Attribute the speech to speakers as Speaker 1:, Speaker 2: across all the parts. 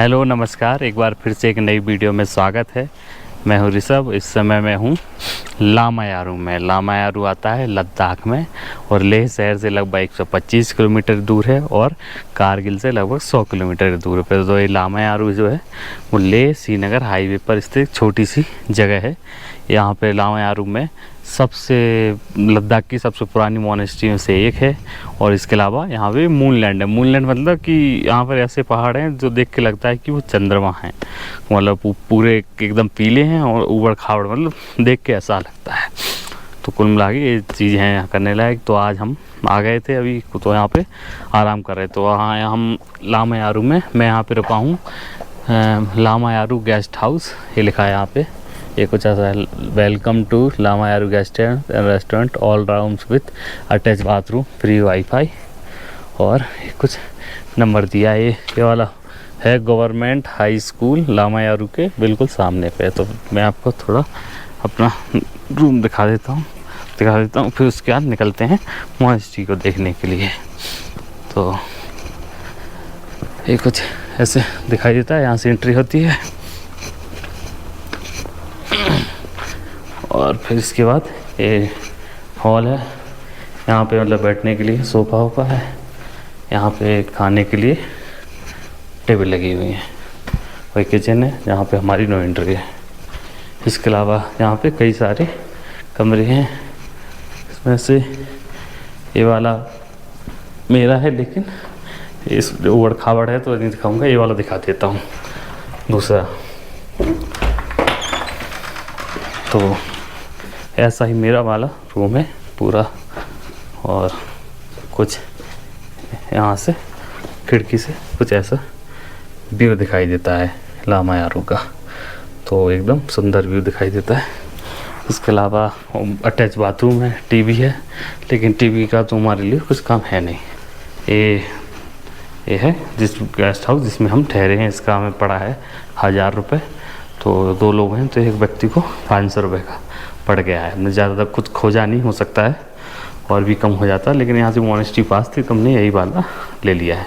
Speaker 1: Hello नमस्कार, एक बार फिर से एक नई वीडियो में स्वागत है। मैं हूँ ऋषभ। इस समय मैं हूँ लामायारू में। लामायारू आता है लद्दाख में और लेह शहर से लगभग 125 किलोमीटर दूर है और कारगिल से लगभग 100 किलोमीटर दूर पर। तो ये लामायारू जो है वो लेह श्रीनगर हाईवे पर स्थित छोटी सी जगह है। यहाँ पे लामायारू में सबसे लद्दाख की सबसे पुरानी मोनेस्ट्री से एक है और इसके अलावा यहाँ पे मूनलैंड है। मूनलैंड मतलब कि यहाँ पर ऐसे पहाड़ हैं जो देख के लगता है कि वो चंद्रमा हैं, मतलब पूरे एकदम पीले हैं और ऊबड़ खाबड़, मतलब देख के ऐसा लगता है। तो कुल मिला के ये चीज़ हैं यहाँ करने लायक। तो आज हम आ गए थे अभी, तो यहाँ पे आराम कर रहे। तो वहाँ हम लामायारू में, मैं यहाँ पे रुका हूँ लामायारू गेस्ट हाउस, ये लिखा है यहाँ पे। ये कुछ ऐसा है, welcome to Lamayuru guest restaurant, all rooms with attach bathroom, free WiFi. और कुछ नंबर दिया है। ये वाला है गवर्नमेंट हाई स्कूल लामायारू के बिल्कुल सामने पे। तो मैं आपको थोड़ा अपना रूम दिखा देता हूँ, फिर उसके बाद निकलते हैं मोनेस्ट्री को देखने के लिए। तो ये कुछ ऐसे दिखाई देता है, यहाँ से एंट्री होती है और फिर इसके बाद ये हॉल है। यहाँ पे मतलब बैठने के लिए सोफ़ा वोफा है, यहाँ पे खाने के लिए टेबल लगी हुई है। वही किचन है जहाँ पे हमारी नो एंट्री है। इसके अलावा यहाँ पे कई सारे कमरे हैं, इसमें से ये वाला मेरा है, लेकिन इस उबड़ खाबड़ है तो नहीं दिखाऊंगा। ये वाला दिखा देता हूँ दूसरा। तो ऐसा ही मेरा वाला रूम है पूरा, और कुछ यहाँ से खिड़की से कुछ ऐसा व्यू दिखाई देता है लामायारू का। तो एकदम सुंदर व्यू दिखाई देता है। इसके अलावा अटैच बाथरूम है, टीवी है, लेकिन टीवी का तो हमारे लिए कुछ काम है नहीं। ये है जिस गेस्ट हाउस जिसमें हम ठहरे हैं, इसका हमें पड़ा है 1000 रुपये। तो 2 लोग हैं तो एक व्यक्ति को 500 रुपये का पड़ गया है। हमने ज़्यादा कुछ खोजा नहीं, हो सकता है और भी कम हो जाता, लेकिन यहाँ से मोनेस्ट्री पास थी तो हमने यही वाला ले लिया है।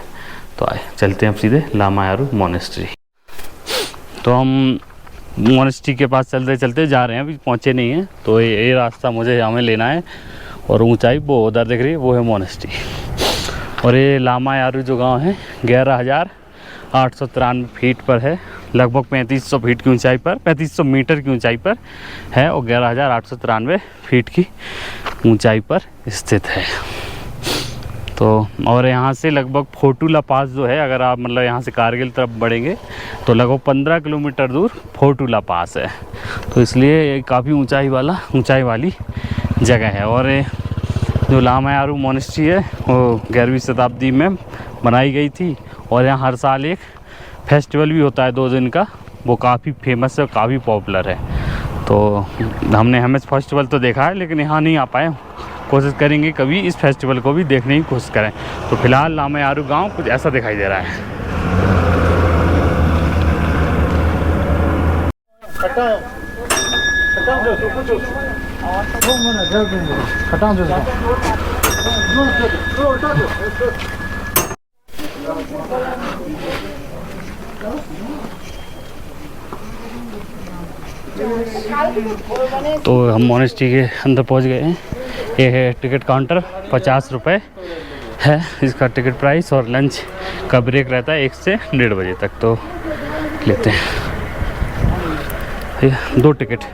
Speaker 1: तो आए चलते हैं अब सीधे लामायारू मोनेस्ट्री। तो हम मोनेस्ट्री के पास चलते चलते जा रहे हैं, अभी पहुँचे नहीं हैं। तो ये रास्ता हमें लेना है और ऊंचाई वो उधर दिख रही है, वो है मोनेस्ट्री। और ये लामायारू जो गांव है 11,893 फीट पर है, लगभग 3500 फीट की ऊंचाई पर, 3500 मीटर की ऊंचाई पर है और 11,893 फीट की ऊंचाई पर स्थित है। तो और यहाँ से लगभग फोटूला पास जो है, अगर आप मतलब यहाँ से कारगिल तरफ बढ़ेंगे तो लगभग 15 किलोमीटर दूर फोटूला पास है। तो इसलिए ये काफ़ी ऊंचाई वाली जगह है। और जो लामायारू मोनेस्ट्री है वो 11वीं शताब्दी में बनाई गई थी और यहाँ हर साल एक फेस्टिवल भी होता है 2 दिन का, वो काफ़ी फेमस है और काफ़ी पॉपुलर है। तो हमने हेमेस फेस्टिवल तो देखा है, लेकिन यहाँ नहीं आ पाए। कोशिश करेंगे कभी इस फेस्टिवल को भी देखने की कोशिश करें। तो फिलहाल लामायारू गांव कुछ ऐसा दिखाई दे रहा है। तो हम मोनेस्ट्री के अंदर पहुंच गए हैं। ये है टिकट काउंटर, 50 रुपये है इसका टिकट प्राइस, और लंच का ब्रेक रहता है 1 से 1:30 बजे तक। तो लेते हैं ये 2 टिकट।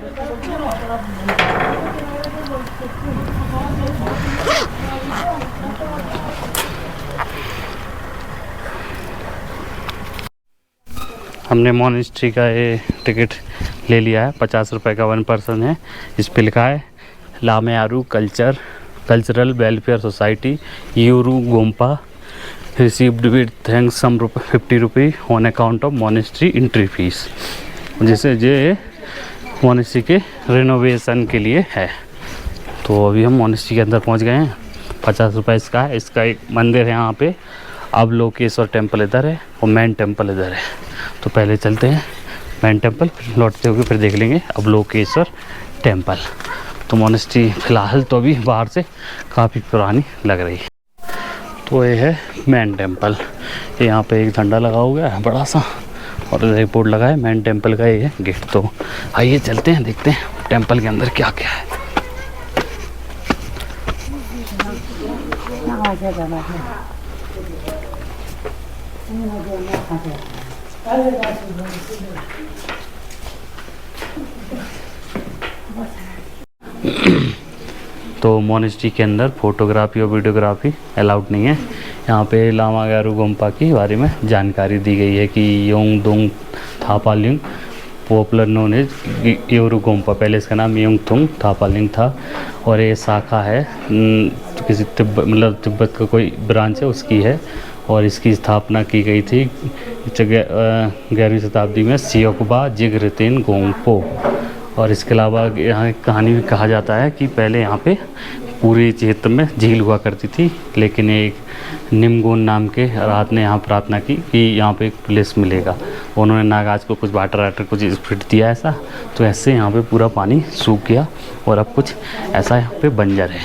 Speaker 1: हमने मोनेस्ट्री का ये टिकट ले लिया है, 50 रुपये का 1 पर्सन है। इस पे लिखा है Lamayuru cultural welfare society Yuru Gompa received with thanks sum 50 रुपये on account of monastery entry fee. जैसे ये मोनेस्ट्री के रिनोवेशन के लिए है। तो अभी हम मोनेस्ट्री के अंदर पहुंच गए हैं। 50 रुपये इसका है। इसका एक मंदिर है यहाँ पे, अवलोकेश्वर टेम्पल इधर है और मेन टेम्पल इधर है। तो पहले चलते हैं मेन टेम्पल, फिर लौटते हुए फिर देख लेंगे अवलोकेश्वर टेम्पल। तो मोनेस्ट्री फ़िलहाल तो अभी बाहर से काफ़ी पुरानी लग रही है। तो ये है मेन टेम्पल। यहाँ पे एक झंडा लगा हुआ है बड़ा सा, और इधर एक बोर्ड लगा है मेन टेम्पल का, ये है गेट। तो आइए चलते हैं, देखते हैं टेम्पल के अंदर क्या क्या है। तो मोनेस्ट्री के अंदर फोटोग्राफी और वीडियोग्राफी अलाउड नहीं है। यहाँ पे लामा ग्यारु गोम्पा के बारे में जानकारी दी गई है कि Yungdrung Tharpaling popular known as Yuru Gompa, पहले इसका नाम योंग थुंग थापालिंग था और ये शाखा है किसी तिब्बत का कोई ब्रांच है उसकी है। और इसकी स्थापना की गई थी 11वीं शताब्दी में सियोकबा जिगरतेन गोंगपो। और इसके अलावा यहाँ कहानी भी कहा जाता है कि पहले यहाँ पे पूरे क्षेत्र में झील हुआ करती थी, लेकिन एक निमगोन नाम के रात ने यहाँ प्रार्थना की कि यहाँ पे एक प्लेस मिलेगा। उन्होंने नागाज को कुछ वाटर कुछ स्प्रिट दिया ऐसा, तो ऐसे यहाँ पे पूरा पानी सूख गया और अब कुछ ऐसा यहाँ पे बंजर है।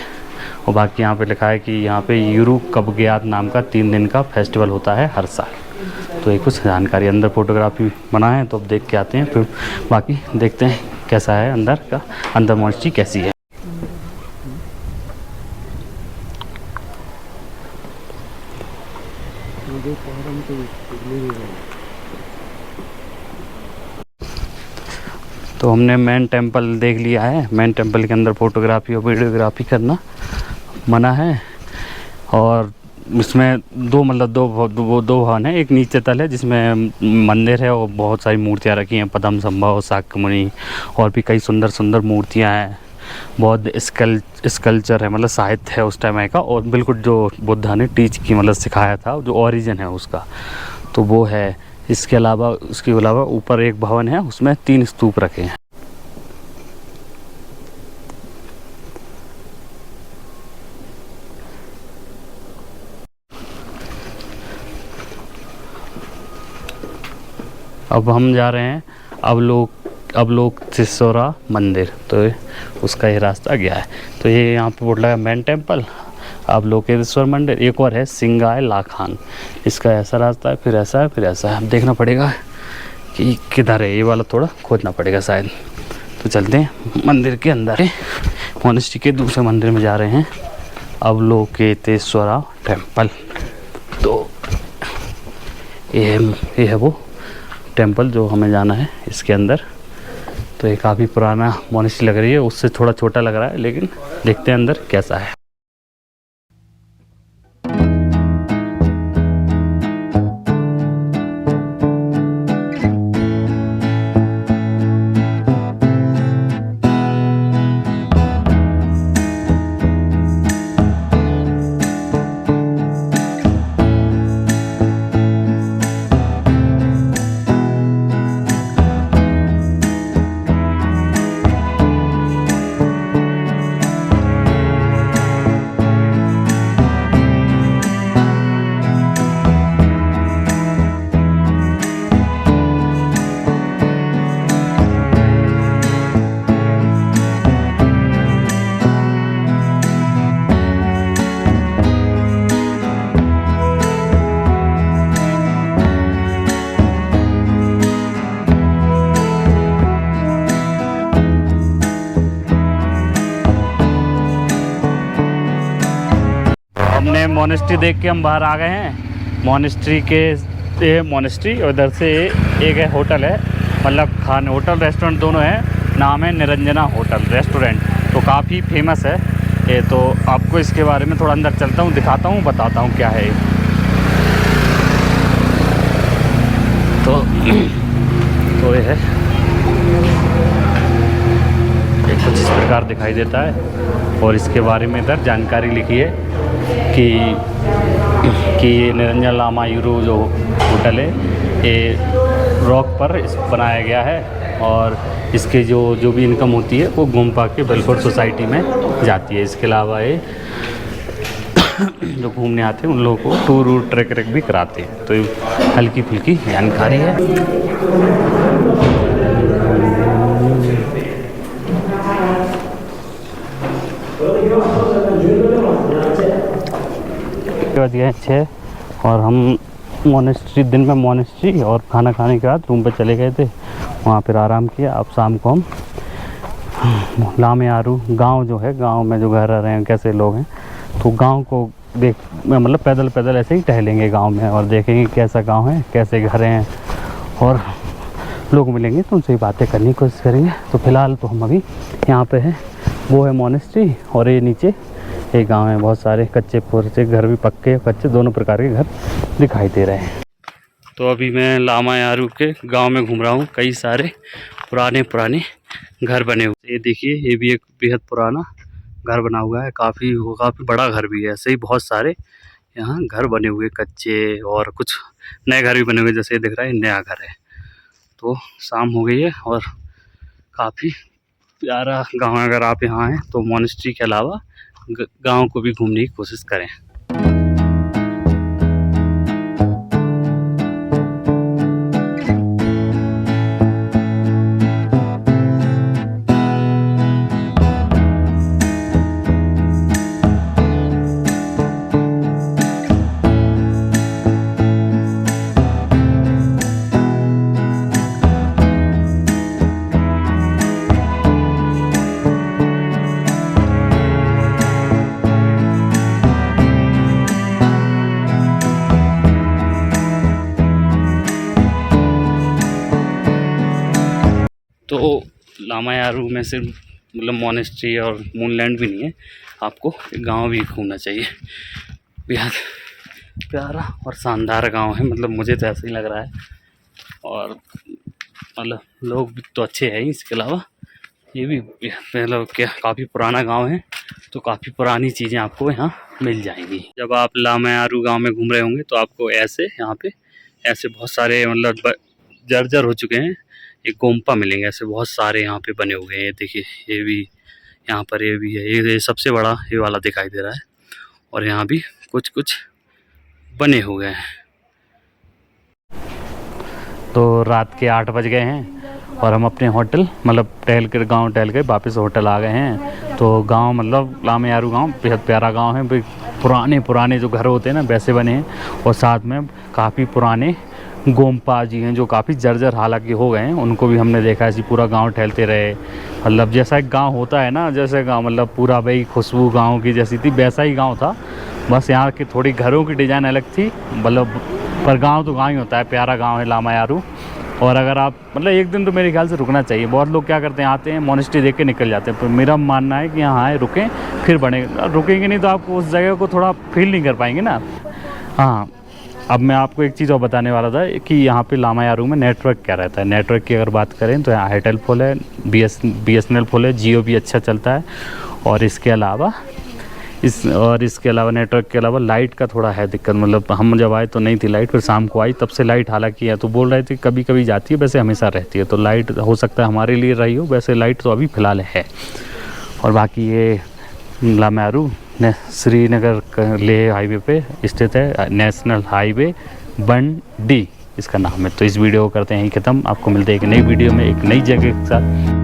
Speaker 1: और बाकी यहाँ पे लिखा है कि यहाँ पे यूरू कबग्यात नाम का 3 दिन का फेस्टिवल होता है हर साल। तो ये कुछ जानकारी, अंदर फोटोग्राफी बना है तो अब देख के आते हैं, फिर बाकी देखते हैं कैसा है अंदर का, अंदर मोनेस्ट्री कैसी है। तो हमने मेन टेम्पल देख लिया है। मेन टेम्पल के अंदर फोटोग्राफी और वीडियोग्राफी करना मना है। और इसमें दो भवन है। एक नीचे तल है जिसमें मंदिर है और बहुत सारी मूर्तियाँ रखी हैं, पद्म संभव, शाक्य मुनि और भी कई सुंदर सुंदर मूर्तियाँ हैं। बहुत स्कल्पचर है, मतलब साहित्य है उस टाइम का, और बिल्कुल जो बुद्धा ने टीच की मतलब सिखाया था, जो ओरिजिन है उसका, तो वो है। इसके अलावा ऊपर एक भवन है, उसमें 3 स्तूप रखे हैं। अब हम जा रहे हैं अवलोकेश्वरा मंदिर, तो उसका ये रास्ता गया है। तो ये यहाँ पे बोर्ड लगा मेन टेम्पल, अवलोकेश्वर मंदिर। एक और है सिंगाई लाखान, इसका ऐसा रास्ता है, फिर ऐसा है, फिर ऐसा है। अब देखना पड़ेगा कि किधर है, ये वाला थोड़ा खोजना पड़ेगा शायद। तो चलते हैं मंदिर के अंदर, मोनेस्ट्री के दूसरे मंदिर में जा रहे हैं, अवलोकेश्वरा टेम्पल। तो ये है वो टेम्पल जो हमें जाना है इसके अंदर। तो ये काफ़ी पुराना मोनेस्ट्री लग रही है, उससे थोड़ा छोटा लग रहा है, लेकिन देखते हैं अंदर कैसा है। हमने मोनेस्ट्री देख के हम बाहर आ गए हैं। मोनेस्ट्री और इधर से एक है होटल है, मतलब खाने होटल रेस्टोरेंट दोनों है। नाम है निरंजना होटल रेस्टोरेंट, तो काफ़ी फेमस है ये। तो आपको इसके बारे में थोड़ा अंदर चलता हूँ, दिखाता हूँ, बताता हूँ क्या है। तो ये है, एक कुछ इस प्रकार दिखाई देता है। और इसके बारे में इधर जानकारी लिखी है कि निरंजन लामा यूरो जो होटल है ये रॉक पर बनाया गया है, और इसके जो भी इनकम होती है वो गोम्पा के वेलफेयर सोसाइटी में जाती है। इसके अलावा ये जो घूमने आते हैं उन लोगों को टूर ट्रैक भी कराते हैं। तो ये हल्की फुल्की जानकारी है। बज गए 6 और हम मोनेस्ट्री, दिन में मोनेस्ट्री और खाना खाने के बाद रूम पे चले गए थे, वहाँ फिर आराम किया। अब शाम को हम लामयारू गांव जो है, गांव में जो घर रह रहे हैं, कैसे लोग हैं, तो गांव को देख मतलब पैदल पैदल ऐसे ही टहलेंगे गांव में और देखेंगे कैसा गांव है, कैसे घर हैं, और लोग मिलेंगे तो उनसे बातें करने की कोशिश करेंगे। तो फिलहाल तो हम अभी यहाँ पे हैं, वो है मोनेस्ट्री और ये नीचे एक गांव है, बहुत सारे कच्चे पुरचे घर भी, पक्के कच्चे दोनों प्रकार के घर दिखाई दे रहे हैं। तो अभी मैं लामयारू के गांव में घूम रहा हूँ, कई सारे पुराने पुराने घर बने हुए। ये देखिए, ये भी एक बेहद पुराना घर बना हुआ है, काफ़ी बड़ा घर भी है। ऐसे ही बहुत सारे यहाँ घर बने हुए कच्चे, और कुछ नए घर भी बने हुए, जैसे दिख रहा है नया घर है। तो शाम हो गई है और काफ़ी प्यारा गांव है। अगर आप यहाँ हैं तो मोनेस्ट्री के अलावा गांव को भी घूमने की कोशिश करें। तो लामयारू में सिर्फ मतलब मोनेस्ट्री और मूनलैंड भी नहीं है, आपको गांव भी घूमना चाहिए। बेहद प्यारा और शानदार गांव है, मतलब मुझे तो ऐसा ही लग रहा है। और मतलब लोग भी तो अच्छे हैं, इसके अलावा ये भी मतलब क्या काफ़ी पुराना गांव है, तो काफ़ी पुरानी चीज़ें आपको यहाँ मिल जाएंगी। जब आप लामयारू गांव में घूम रहे होंगे तो आपको ऐसे यहाँ पे ऐसे बहुत सारे मतलब जर्जर हो चुके हैं एक गोम्पा मिलेंगे, ऐसे बहुत सारे यहाँ पे बने हुए हैं। ये देखिए, ये भी यहाँ पर, ये भी है, ये सबसे बड़ा ये वाला दिखाई दे रहा है, और यहाँ भी कुछ कुछ बने हुए हैं। तो रात के 8 बज गए हैं और हम अपने होटल मतलब टहल कर गाँव टहल के वापस होटल आ गए हैं। तो गांव मतलब लामयारू गांव बेहद प्यारा गांव है, पुराने पुराने जो घर होते हैं ना वैसे बने हैं, और साथ में काफ़ी पुराने गोम्पा जी हैं जो काफ़ी जर्जर हालांकि हो गए हैं, उनको भी हमने देखा। ऐसी पूरा गांव टहलते रहे, मतलब जैसा एक गांव होता है ना, जैसे गांव मतलब पूरा भाई खुशबू गांव की जैसी थी, वैसा ही गांव था। बस यहाँ की थोड़ी घरों की डिज़ाइन अलग थी, मतलब पर गांव तो गांव ही होता है। प्यारा गांव है लामयारू। और अगर आप मतलब एक दिन तो मेरे ख्याल से रुकना चाहिए। बहुत लोग क्या करते हैं, आते हैं मोनेस्ट्री देख के निकल जाते हैं, पर मेरा मानना है कि यहाँ आए, रुकें, फिर बने। रुकेंगे नहीं तो आपको उस जगह को थोड़ा फील नहीं कर पाएंगे ना। हाँ, अब मैं आपको एक चीज़ और बताने वाला था कि यहाँ पे लामयारू में नेटवर्क क्या रहता है। नेटवर्क की अगर बात करें तो यहाँ एयरटेल फुल है, BSNL फुल है, जियो भी अच्छा चलता है। और इसके अलावा इसके अलावा नेटवर्क के अलावा लाइट का थोड़ा है दिक्कत। मतलब हम जब आए तो नहीं थी लाइट, फिर शाम को आई तब से लाइट हालांकि है। तो बोल रहे थे कभी कभी जाती है, वैसे हमेशा रहती है। तो लाइट हो सकता है हमारे लिए रही हो, वैसे लाइट तो अभी फ़िलहाल है। और बाकी ये लामयारू श्रीनगर लेह हाईवे पे स्थित है, नेशनल हाईवे 1D इसका नाम है। तो इस वीडियो को करते हैं यहीं ख़त्म। आपको मिलते हैं एक नई वीडियो में एक नई जगह के साथ।